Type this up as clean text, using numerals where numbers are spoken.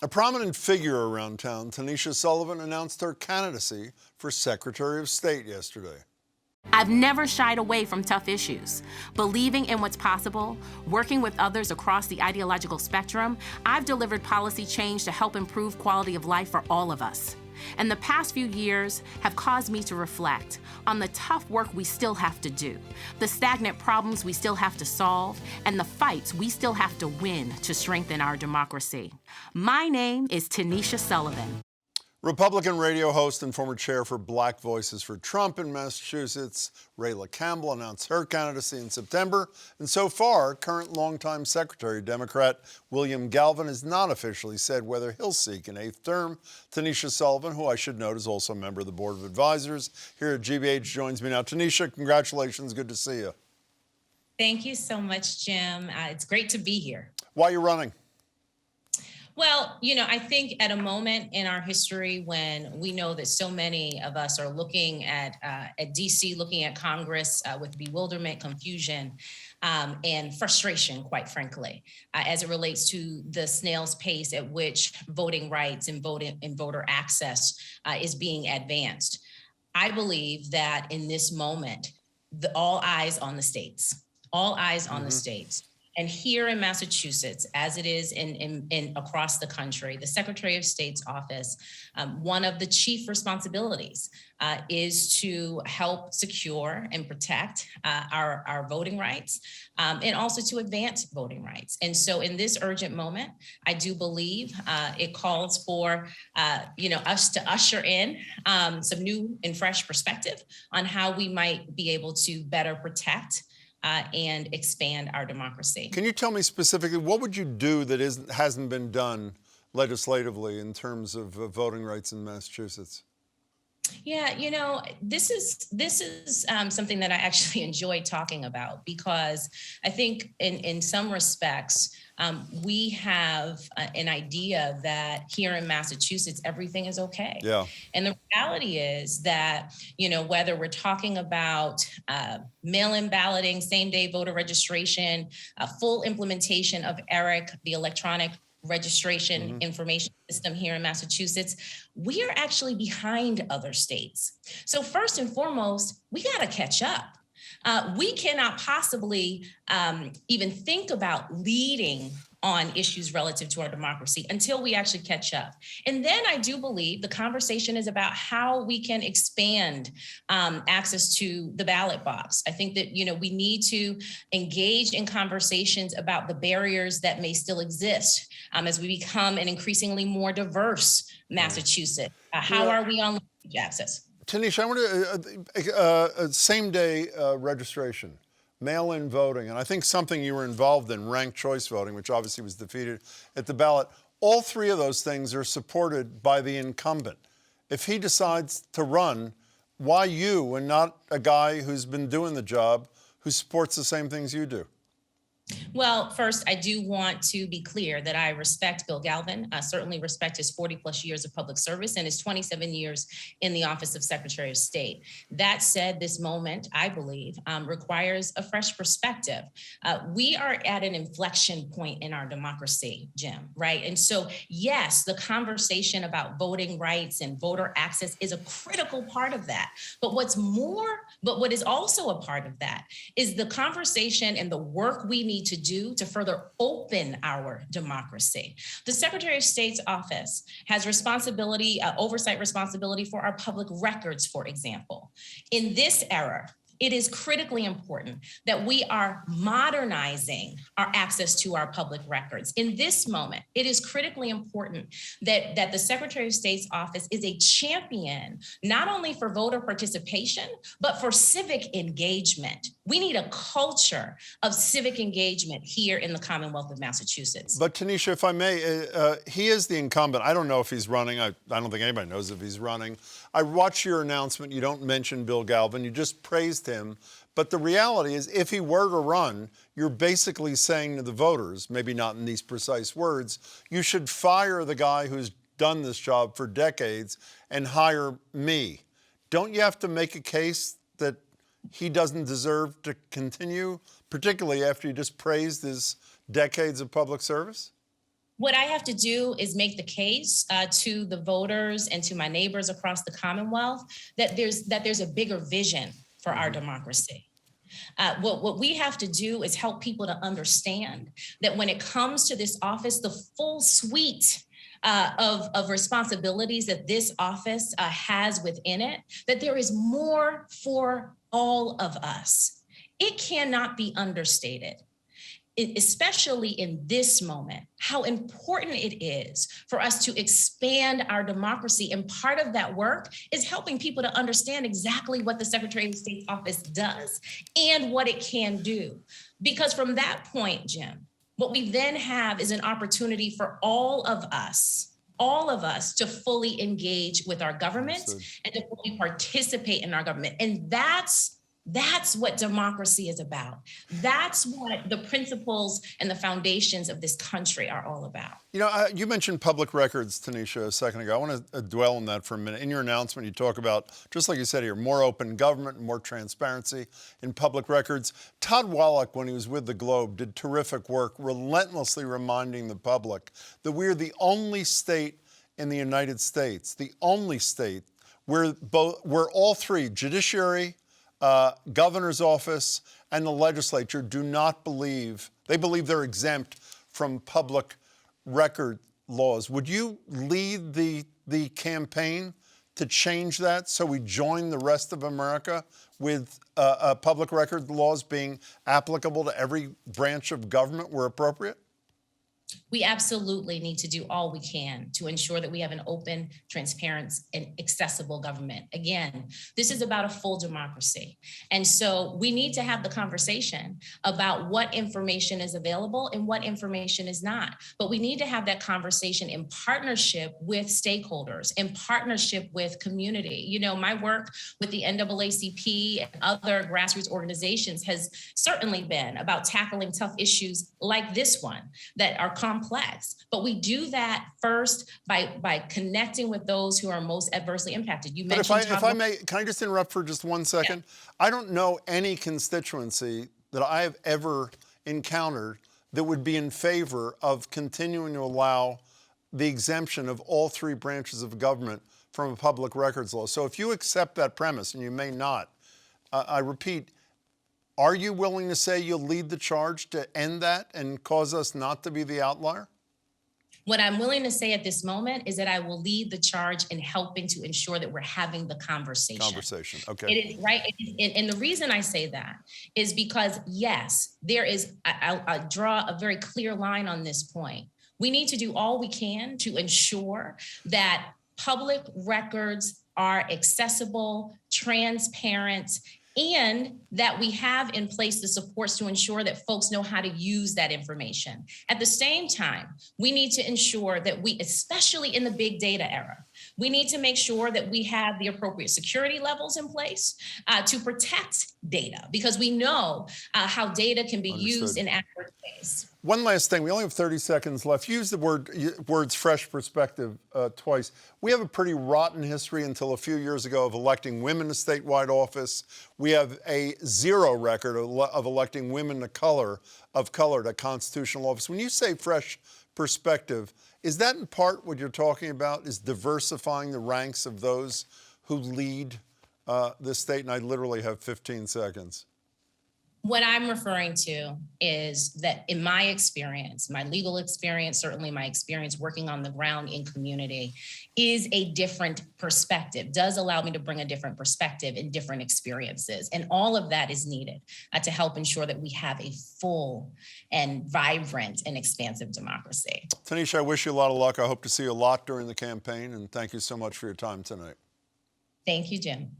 A prominent figure around town, Tanisha Sullivan, announced her candidacy for Secretary of State yesterday. I've never shied away from tough issues. Believing in what's possible, working with others across the ideological spectrum, I've delivered policy change to help improve quality of life for all of us. And the past few years have caused me to reflect on the tough work we still have to do, the stagnant problems we still have to solve, and the fights we still have to win to strengthen our democracy. My name is Tanisha Sullivan. Republican radio host and former chair for Black Voices for Trump in Massachusetts, Rayla Campbell, announced her candidacy in September. And so far, current longtime Secretary Democrat William Galvin has not officially said whether he'll seek an 8th term. Tanisha Sullivan, who I should note is also a member of the Board of Advisors here at GBH, joins me now. Tanisha, congratulations. Good to see you. Thank you so much, Jim. It's great to be here. Why are you running? Well, I think at a moment in our history when we know that so many of us are looking at DC, looking at Congress with bewilderment, confusion, and frustration, quite frankly, as it relates to the snail's pace at which voting rights and voter access is being advanced. I believe that in this moment, all eyes on the states, all eyes on the states. And here in Massachusetts, as it is in across the country, the Secretary of State's office, one of the chief responsibilities is to help secure and protect our voting rights, and also to advance voting rights. And so in this urgent moment, I do believe it calls for us to usher in some new and fresh perspective on how we might be able to better protect and expand our democracy. Can you tell me specifically, what would you do that hasn't been done legislatively in terms of voting rights in Massachusetts? Yeah, this is something that I actually enjoy talking about, because I think in some respects, we have an idea that here in Massachusetts, everything is okay. Yeah. And the reality is that, whether we're talking about mail-in balloting, same-day voter registration, full implementation of ERIC, the electronic registration information system here in Massachusetts, we are actually behind other states. So first and foremost, we got to catch up. We cannot possibly even think about leading on issues relative to our democracy until we actually catch up. And then I do believe the conversation is about how we can expand access to the ballot box. I think that, we need to engage in conversations about the barriers that may still exist as we become an increasingly more diverse Massachusetts. How are we on language access? Tanisha, I want to same-day registration, mail-in voting, and I think something you were involved in, ranked choice voting, which obviously was defeated at the ballot. All three of those things are supported by the incumbent. If he decides to run, why you and not a guy who's been doing the job, who supports the same things you do? Well, first, I do want to be clear that I respect Bill Galvin. I certainly respect his 40 plus years of public service and his 27 years in the office of Secretary of State. That said, this moment, I believe, requires a fresh perspective. We are at an inflection point in our democracy, Jim, right? And so, yes, the conversation about voting rights and voter access is a critical part of that. But what is also a part of that is the conversation and the work we need to do to further open our democracy. The Secretary of State's office has responsibility, oversight responsibility for our public records, for example. In this era, it is critically important that we are modernizing our access to our public records. In this moment, it is critically important that the Secretary of State's office is a champion, not only for voter participation, but for civic engagement. We need a culture of civic engagement here in the Commonwealth of Massachusetts. But Tanisha, if I may, he is the incumbent. I don't know if he's running. I don't think anybody knows if he's running. I watched your announcement. You don't mention Bill Galvin. You just praised him. But the reality is, if he were to run, you're basically saying to the voters, maybe not in these precise words, you should fire the guy who's done this job for decades and hire me. Don't you have to make a case that he doesn't deserve to continue, particularly after you just praised his decades of public service? What I have to do is make the case to the voters and to my neighbors across the Commonwealth that there's a bigger vision for our democracy. What we have to do is help people to understand that when it comes to this office, the full suite of responsibilities that this office has within it, that there is more for all of us. It cannot be understated, especially in this moment, how important it is for us to expand our democracy. And part of that work is helping people to understand exactly what the Secretary of State's office does and what it can do. Because from that point, Jim, what we then have is an opportunity for all of us to fully engage with our government and to fully participate in our government. And that's what democracy is about. That's what the principles and the foundations of this country are all about. You know, you mentioned public records, Tanisha, a second ago. I want to dwell on that for a minute. In your announcement, you talk about, just like you said here, more open government, more transparency in public records. Todd Wallach, when he was with the Globe, did terrific work, relentlessly reminding the public that we're the only state in the United States, the only state where all three, judiciary, governor's office, and the legislature do not believe, they believe they're exempt from public record laws. Would you lead the campaign to change that so we join the rest of America with public record laws being applicable to every branch of government where appropriate? We absolutely need to do all we can to ensure that we have an open, transparent, and accessible government. Again, this is about a full democracy. And so we need to have the conversation about what information is available and what information is not. But we need to have that conversation in partnership with stakeholders, in partnership with community. You know, my work with the NAACP and other grassroots organizations has certainly been about tackling tough issues like this one that are complex, but we do that first by connecting with those who are most adversely impacted. You mentioned, if I may, can I just interrupt for just 1 second? Yeah. I don't know any constituency that I have ever encountered that would be in favor of continuing to allow the exemption of all three branches of government from a public records law. So if you accept that premise, and you may not, I repeat, are you willing to say you'll lead the charge to end that and cause us not to be the outlier? What I'm willing to say at this moment is that I will lead the charge in helping to ensure that we're having the conversation. Okay. It is right. And the reason I say that is because, yes, there is, I draw a very clear line on this point. We need to do all we can to ensure that public records are accessible, transparent, and that we have in place the supports to ensure that folks know how to use that information. At the same time, we need to ensure that we, especially in the big data era, we need to make sure that we have the appropriate security levels in place to protect data, because we know how data can be used in adverse ways. One last thing, we only have 30 seconds left. Use the words fresh perspective twice. We have a pretty rotten history until a few years ago of electing women to statewide office. We have a zero record of electing women of color to constitutional office. When you say fresh perspective, is that in part what you're talking about, is diversifying the ranks of those who lead this state? And I literally have 15 seconds. What I'm referring to is that in my experience, my legal experience, certainly my experience working on the ground in community, is a different perspective, does allow me to bring a different perspective and different experiences. And all of that is needed to help ensure that we have a full and vibrant and expansive democracy. Tanisha, I wish you a lot of luck. I hope to see you a lot during the campaign, and thank you so much for your time tonight. Thank you, Jim.